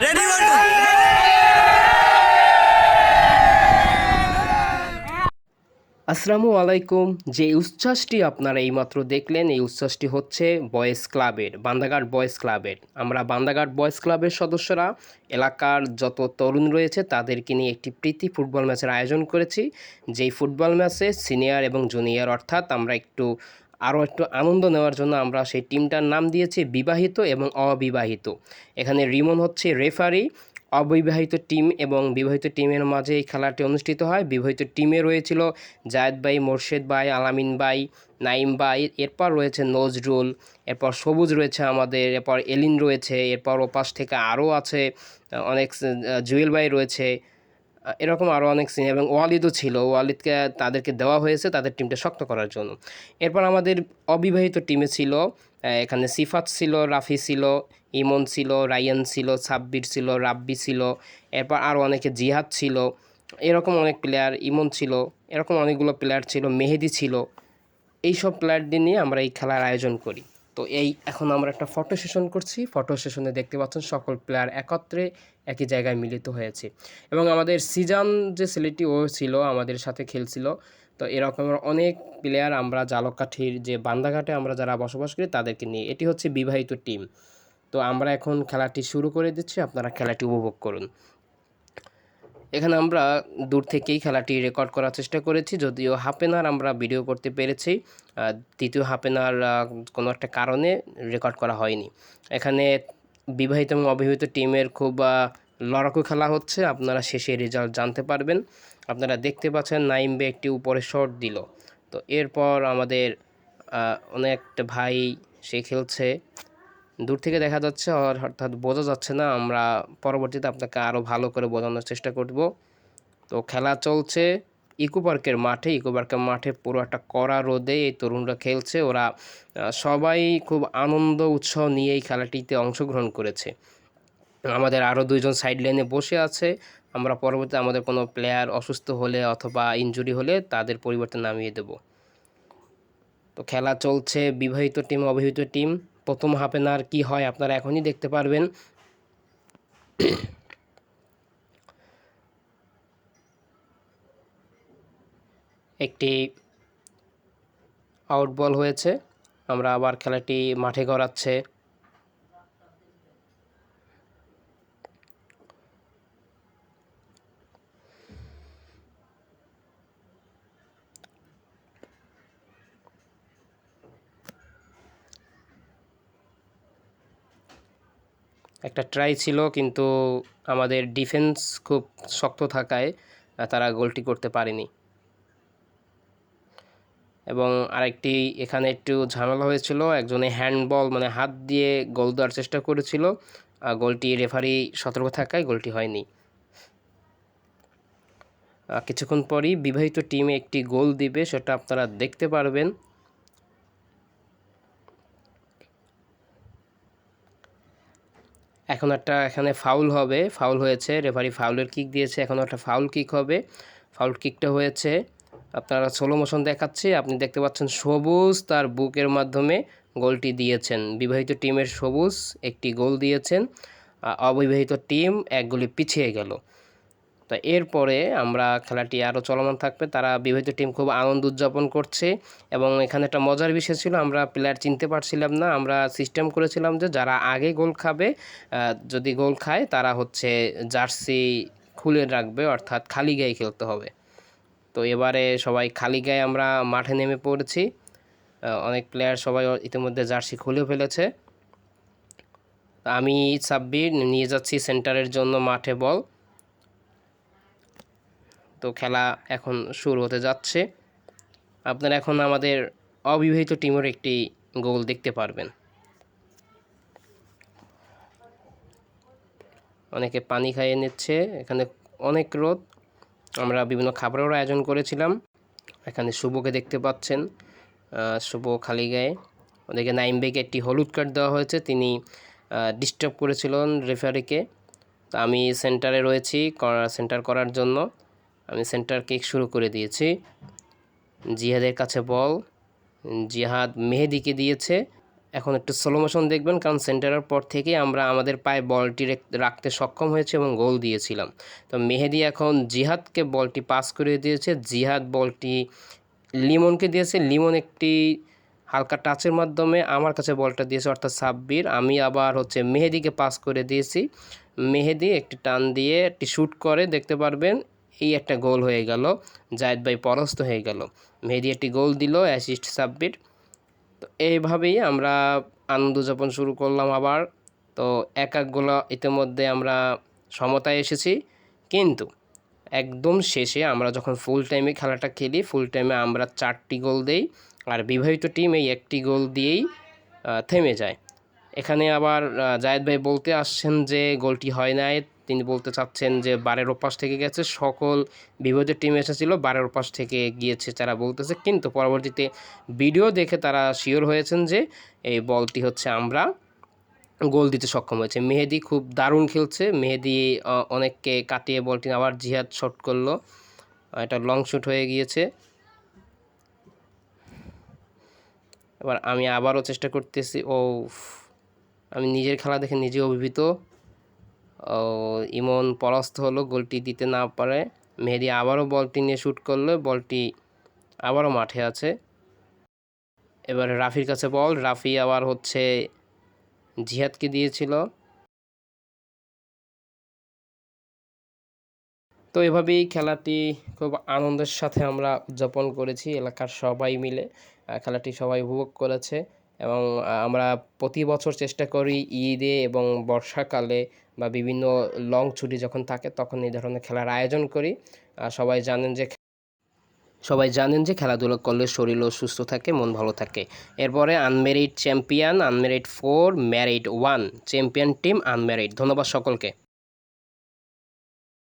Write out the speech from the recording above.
Ready আসসালামু আলাইকুম। যে উচ্ছ্বাসটি আপনারা এইমাত্র দেখলেন, এই উচ্ছ্বাসটি হচ্ছে বয়েজ ক্লাবের, বান্দাঘাট বয়েজ ক্লাবের। আমরা বান্দাঘাট বয়েজ ক্লাবের সদস্যরা এলাকার যত তরুণ রয়েছে তাদেরকে নিয়ে একটি প্রীতি ফুটবল ম্যাচের আয়োজন করেছি। যেই ফুটবল ম্যাচে সিনিয়র এবং জুনিয়র অর্থাৎ আমরা আরও একটু আনন্দ নেওয়ার জন্য আমরা সেই টিমটার নাম দিয়েছি বিবাহিত এবং অবিবাহিত। এখানে রিমন হচ্ছে রেফারি। অবিবাহিত টিম এবং বিবাহিত টিমের মাঝে এই খেলাটি অনুষ্ঠিত হয়। বিবাহিত টিমে রয়েছিল জায়েদ ভাই, মোর্শেদ ভাই, আলামিন ভাই, নাইম ভাই, এরপর রয়েছে নজরুল, এরপর সবুজ রয়েছে আমাদের, এরপর এলিন রয়েছে, এরপর ওপাশ থেকে আরও আছে অনেক জুয়েল ভাই রয়েছে, এরকম আরও অনেক সিনিয়র এবং ওয়ালিদও ছিল। ওয়ালিদকে তাদেরকে দেওয়া হয়েছে তাদের টিমটা শক্ত করার জন্য। এরপর আমাদের অবিবাহিত টিমে ছিল এখানে সিফাত ছিল, রাফি ছিল, ইমন ছিল, রায়ান ছিল, সাব্বির ছিল, রাব্বি ছিল, এরপর আরও অনেকে জিহাদ ছিল, এরকম অনেক প্লেয়ার, ইমন ছিল, এরকম অনেকগুলো প্লেয়ার ছিল, মেহেদি ছিল। এইসব প্লেয়ারদের নিয়ে আমরা এই খেলার আয়োজন করি। তো এখন আমরা একটা ফটো সেশন করছি। ফটো সেশনে দেখতে পাচ্ছেন সকল প্লেয়ার একত্রে একই জায়গায় মিলিত হয়েছে এবং আমাদের সিজান যে ছেলেটি ও ছিল আমাদের সাথে খেলছিল। তো এরকম অনেক প্লেয়ার আমরা জালকাঠির যে বান্দাঘাটে আমরা যারা বসবাস করি তাদেরকে নিয়ে, এটি হচ্ছে বিবাহিত টিম। তো আমরা এখন খেলাটি শুরু করে দিচ্ছি, আপনারা খেলাটি উপভোগ করুন। এখানে আমরা দূর থেকেই খেলাটি রেকর্ড করার চেষ্টা করেছি, যদিও হাফ অ্যান আওয়ার আমরা ভিডিও করতে পেরেছি, দ্বিতীয় হাফ অ্যান আওয়ার কোনো একটা কারণে রেকর্ড করা হয়নি। এখানে বিবাহিত এবং অবিবাহিত টিমের খুব লড়াকু খেলা হচ্ছে, আপনারা শেষে রেজাল্ট জানতে পারবেন। আপনারা দেখতে পাচ্ছেন নাইম বে একটি উপরে শট দিল। তো এরপর আমাদের অনেকটা ভাই সে খেলছে, দূর থেকে দেখা যাচ্ছে অর্থাৎ বোঝা যাচ্ছে না। আমরা পরবর্তীতে আপনাকে আরও ভালো করে বোঝানোর চেষ্টা করব। তো খেলা চলছে ইকো পার্কের মাঠে পুরো একটা কড়া রোদে এই তরুণরা খেলছে। ওরা সবাই খুব আনন্দ উৎসাহ নিয়ে এই খেলাটিতে অংশগ্রহণ করেছে। আমাদের আরও দুইজন সাইড লাইনে বসে আছে। আমরা পরবর্তীতে আমাদের কোনো প্লেয়ার অসুস্থ হলে অথবা ইনজুরি হলে তাদের পরিবর্তে নামিয়ে দেব। তো খেলা চলছে বিবাহিত টিম অবিবাহিত টিম। প্রথম হাফ অ্যান আওয়ার কী হয় আপনারা এখনই দেখতে পারবেন। একটি আউট বল হয়েছে, আমরা আবার খেলাটি মাঠে গড়াচ্ছে। একটা ট্রাই ছিল কিন্তু আমাদের ডিফেন্স খুব শক্ত থাকায় তারা গোলটি করতে পারেনি। এবং আরেকটি এখানে একটু ঝামেলা হয়েছিল, একজনে হ্যান্ডবল মানে হাত দিয়ে গোল দেওয়ার চেষ্টা করেছিল, গোলটি রেফারি সতর্ক থাকায় গোলটি হয়নি। কিছুক্ষণ পরই বিবাহিত টিমে একটি গোল দিবে, সেটা আপনারা দেখতে পারবেন। এখন এখানে ফাউল হবে, ফাউল হয়েছে, রেফারি ফাউলের কিক দিয়েছে, এখন একটা ফাউল কিক হবে। ফাউল কিকটা হয়েছে, আপনারা স্লো মোশন দেখাচ্ছে, আপনি দেখতে পাচ্ছেন সবুজ তার বুকের মাধ্যমে গোলটি দিয়েছেন। বিবাহিত টিমের সবুজ একটি গোল দিয়েছেন, অবিবাহিত টিম এক গোলে পিছিয়ে গেল। তো এরপরে আমরা খেলাটি আরও চলমান থাকবে, তারা বিবাহিত টিম খুব আনন্দ উদযাপন করছে। এবং এখানে একটা মজার বিষয় ছিল, আমরা প্লেয়ার চিনতে পারছিলাম না। আমরা সিস্টেম করেছিলাম যে যারা আগে গোল খাবে, যদি গোল খায় তারা হচ্ছে জার্সি খুলে রাখবে, অর্থাৎ খালি গায়ে খেলতে হবে। তো এবারে সবাই খালি গায়ে আমরা মাঠে নেমে পড়েছি। অনেক প্লেয়ার সবাই ইতিমধ্যে জার্সি খুলে ফেলেছে। আমি সাব্বির নিয়ে যাচ্ছি সেন্টারের জন্য মাঠে বল। তো খেলা এখন শুরু হতে যাচ্ছে। আপনারা এখন আমাদের অবিবাহিত টিমের একটি গোল দেখতে পারবেন। অনেকে পানি খাইয়ে নিচ্ছে, এখানে অনেক রোদ। আমরা বিভিন্ন খাবারেরও আয়োজন করেছিলাম। এখানে শুভকে দেখতে পাচ্ছেন, শুভ খালি গায়ে। ওদেরকে নাইম বেগে একটি হলুদ কার্ড দেওয়া হয়েছে, তিনি ডিস্টার্ব করেছিলেন রেফারিকে। তো আমি সেন্টারে রয়েছি সেন্টার করার জন্য, আমি সেন্টার কিক শুরু করে দিয়েছি। জিহাদের কাছে বল, জিহাদ মেহেদিকে দিয়েছে, এখন একটু স্লো মোশন দেখবেন, কারণ সেন্টারের পর থেকে আমরা আমাদের পায়ে বলটি রাখতে সক্ষম হয়েছে এবং গোল দিয়েছিলাম। তো মেহেদি এখন জিহাদকে বলটি পাস করে দিয়েছে, জিহাদ বলটি লিমনকে দিয়েছে, লিমন একটি হালকা টাচের মাধ্যমে আমার কাছে বলটা দিয়েছে, অর্থাৎ সাব্বির। আমি আবার মেহেদিকে পাস করে দিয়েছি, মেহেদি একটি টান দিয়ে একটি শ্যুট করে, দেখতে পারবেন এই একটা গোল হয়ে গেল, জায়েদ ভাই পরাস্ত হয়ে গেল। মেহেদি একটি গোল দিল, অ্যাসিস্ট সাব্বির। তো এইভাবেই আমরা আনন্দ উদযাপন শুরু করলাম আবার। তো এক গোলা ইতিমধ্যে আমরা সমতায় এসেছি, কিন্তু একদম শেষে আমরা যখন ফুল টাইমে খেলাটা খেলি, ফুল টাইমে আমরা 4টি গোল দেই, আর বিবাহিত টিম এই একটি গোল দিয়েই থেমে যায়। এখানে আবার জায়েদ ভাই বলতে আসছেন যে গোলটি হয় নাই, তিনি বলতে চাচ্ছেন যে বারের ওপাশ থেকে গেছে, সকল বিপদের টিম এসেছিল বারের ওপাশ থেকে গিয়েছে তারা বলতেছে, কিন্তু পরবর্তীতে ভিডিও দেখে তারা শিওর হয়েছেন যে এই বলটি আমরা গোল দিতে সক্ষম হয়েছে। মেহেদি খুব দারুণ খেলছে, মেহেদি অনেককে কাটিয়ে বলটি আবার জিহাদ শট করলো, এটা লং শুট হয়ে গিয়েছে। এবার আমি আবারও চেষ্টা করতেছি, আমি নিজের খেলা দেখে নিজে অভিভূত। ইমন পরাস্ত হলো, গোলটি দিতে না পারে। মেহেদি আবারও বলটি নিয়ে শ্যুট করলো, বলটি আবারও মাঠে আছে। এবারে রাফির কাছে বল, রাফি আবার জিহাদকে দিয়েছিল। তো এভাবেই খেলাটি খুব আনন্দের সাথে আমরা উদযাপন করেছি, এলাকার সবাই মিলে খেলাটি সবাই উপভোগ করেছে। এবং আমরা প্রতি বছর চেষ্টা করি ঈদে এবং বর্ষাকালে বা বিভিন্ন লং ছুটি যখন থাকে তখন এই ধরনের খেলার আয়োজন করি। সবাই জানেন যে খেলাধুলা করলে শরীরও সুস্থ থাকে, মন ভালো থাকে। এরপরে unmarried champion, unmarried 4, married 1, champion team unmarried. ধন্যবাদ সকলকে।